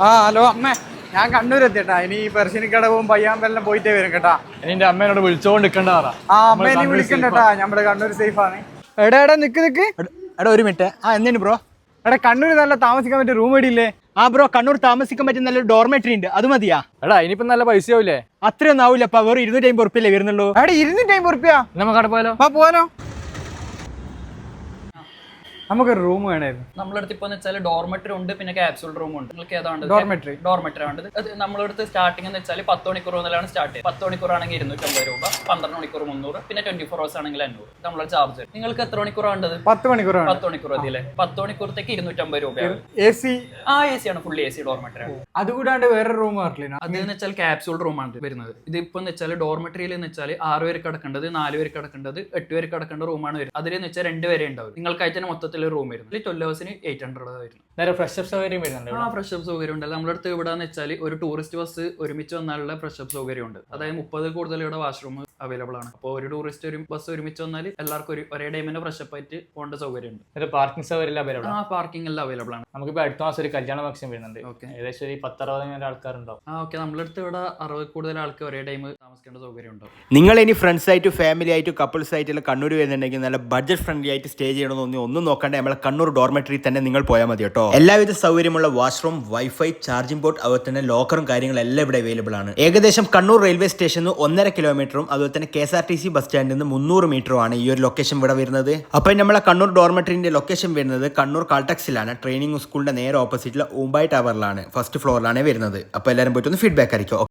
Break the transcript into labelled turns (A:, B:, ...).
A: Hello അമ്മേ, ഞാൻ കണ്ണൂർ എത്തിട്ടാ. ഇനി പെർശിനിക്കടവും പയ്യാമ്പെല്ലാം പോയിട്ടേ വരും കേട്ടാ.
B: എന്റെ അമ്മേനോട് വിളിച്ചോണ്ട് നിൽക്കണ്ടാ.
A: അമ്മ ഇനി വിളിക്കണ്ടട്ടാ, നമ്മുടെ കണ്ണൂർ സേഫ് ആണ്. എടാ നിക്ക്
B: എടാ ഒരു മിനിറ്റ്. എന്തിനു ബ്രോ?
A: എടാ കണ്ണൂർ നല്ല താമസിക്കാൻ പറ്റിയ റൂം ഇടില്ലേ?
B: ബ്രോ, കണ്ണൂർ താമസിക്കാൻ പറ്റിയ നല്ലൊരു ഡോർമെട്രി ഉണ്ട്, അത് മതിയാ? എടാ ഇനിയിപ്പോ നല്ല പൈസ ആവില്ലേ? അത്രയൊന്നും ആവില്ലപ്പാ, വെറും 250 ഉറുപ്പിയല്ലേ വരുന്നുള്ളൂ.
A: എടാ 250 ഉറുപ്പിയ?
B: നമുക്ക് അവിടെ പോയാലോ?
A: പോവാനോ? നമുക്കൊരു റൂം വേണമായിരുന്നു.
C: നമ്മളടുത്ത് ഇപ്പൊ വെച്ചാൽ ഡോർമെട്രി ഉണ്ട്, പിന്നെ ക്യാപ്സൂൾ റൂം ഉണ്ട്. നിങ്ങൾക്ക് ഏതാണ്?
A: ഡോർമെട്രി
C: ആണ്. അത് നമ്മളടുത്ത് സ്റ്റാർട്ടിംഗ് എന്ന് വെച്ചാൽ 10 മണിക്കൂർ മുതലാണ് സ്റ്റാർട്ട് ചെയ്യുന്നത്. 10 മണിക്കൂർ ആണെങ്കിൽ 250 രൂപ, 12 മണിക്കൂർ 300, പിന്നെ 24 hours ആണെങ്കിൽ 500. നമ്മളെ ചാർജ്. നിങ്ങൾക്ക് എത്ര മണിക്കൂറാണ് വേണ്ടത്?
A: 10 മണിക്കൂറാണ്.
C: 10 മണിക്കൂർ മതിയല്ലേ? 10 മണിക്കൂറത്തേക്ക് 250 രൂപയാണ്.
A: AC?
C: AC ആണ്, ഫുള്ളി AC ഡോർമെട്രി ആണ്.
A: അതുകൂടാണ്ട് വേറെ റൂം പറഞ്ഞില്ല.
C: അത് എന്ന് വെച്ചാൽ ക്യാപ്സൂൾ റൂമാണ് വരുന്നത്. ഇതിപ്പോ വെച്ചാൽ ഡോർമെട്രിയിൽ എന്ന് വെച്ചാൽ 6 പേർക്ക് കിടക്കേണ്ടത്, 4 പേർക്ക് കിടക്കേണ്ടത്, 8 പേർക്ക് കിടക്കേണ്ട റൂമാണ് വരുന്നത്. അതിലെന്ന് വെച്ചാൽ 2 പേരെ ഉണ്ടാവും. നിങ്ങൾക്കായിട്ട് തന്നെ മൊത്തത്തിൽ റൂം വരുന്നത് 12 hours-ന് 800 വരുന്നത്.
B: നേരെ ഫ്രഷ് അപ്പ് സൗകര്യം വരുന്നുണ്ട്.
C: ഫ്രഷ് അപ്പ് സൗകര്യം ഉണ്ട്. നമ്മുടെ അടുത്ത് ഇവിടെ വെച്ചാൽ ഒരു ടൂറിസ്റ്റ് ബസ് ഒരുമിച്ച് വന്നാലുള്ള ഫ്രഷ് അപ്പ് സൗകര്യം ഉണ്ട്. അതായത് 30 കൂടുതൽ ഇവിടെ വാഷ്റൂം അവൈലബിൾ ആണ്. അപ്പോൾ ഒരു ടൂറിസ്റ്റ് ബസ് ഒരുമിച്ച് വന്നാൽ എല്ലാവർക്കും ഒരേ ടൈമിന് ഫ്രഷ് അപ്പ് ആയിട്ട് പോകേണ്ട സൗകര്യം ഉണ്ട്.
B: പാർക്കിംഗ് സൗകര്യം അവൈലബിൾ ആണ്.
C: പാർക്കിംഗ് എല്ലാം അവൈലബിൾ ആണ്.
B: നമുക്കിപ്പോ അടുത്ത മാസം ഒരു കല്യാണ ഫംഗ്ഷൻ വരുന്നുണ്ട്. ഏകദേശം ഒരു 10-60 ആൾക്കാരുണ്ടാവും.
C: നമ്മുടെ അടുത്ത് ഇവിടെ 60 കൂടുതൽ ആൾക്ക് ഒരേ ടൈം താമസിക്കേണ്ട സൗകര്യം ഉണ്ടാവും.
D: നിങ്ങൾ ഇനി ഫ്രണ്ട്സ് ആയിട്ട് ഫാമിലി ആയിട്ട് കപ്പിൾസ് ആയിട്ടുള്ള കണ്ണൂർ വരുന്നുണ്ടെങ്കിൽ നല്ല ബഡ്ജറ്റ് ഫ്രണ്ട്ലി ആയിട്ട് സ്റ്റേ ചെയ്യണമെന്ന് ഒന്നും നോക്കണ്ട, നമ്മളെ കണ്ണൂർ ഡോർമെട്രി തന്നെ നിങ്ങൾ പോയാൽ മതി കേട്ടോ. എല്ലാവിധ സൗകര്യമുള്ള വാഷ്റൂം, വൈഫൈ, ചാർജിംഗ് പോർട്ട്, അതുപോലെ തന്നെ ലോക്കറും കാര്യങ്ങളെല്ലാം ഇവിടെ അവൈലബിൾ ആണ്. ഏകദേശം കണ്ണൂർ റെയിൽവേ സ്റ്റേഷനിൽ 1.5 കിലോമീറ്ററും അതുപോലെ തന്നെ KSRTC ബസ് സ്റ്റാൻഡിൽ നിന്ന് 300 മീറ്ററുമാണ് ഈ ഒരു ലൊക്കേഷൻ ഇവിടെ വരുന്നത്. അപ്പോൾ നമ്മളെ കണ്ണൂർ ഡോർമെട്രിന്റെ ലൊക്കേഷൻ വരുന്നത് കണ്ണൂർ കാൾടെക്സിലാണ്. ട്രെയിനിങ് സ്കൂളിന്റെ നേരെ ഓപ്പോസിറ്റിലെ ഊമ്പായി ടവറിലാണ്, ഫസ്റ്റ് ഫ്ലോറിലാണ് വരുന്നത്. അപ്പോൾ എല്ലാവരും പോയിട്ട് ഒന്ന് ഫീഡ്ബാക്ക് അറിയിക്കും.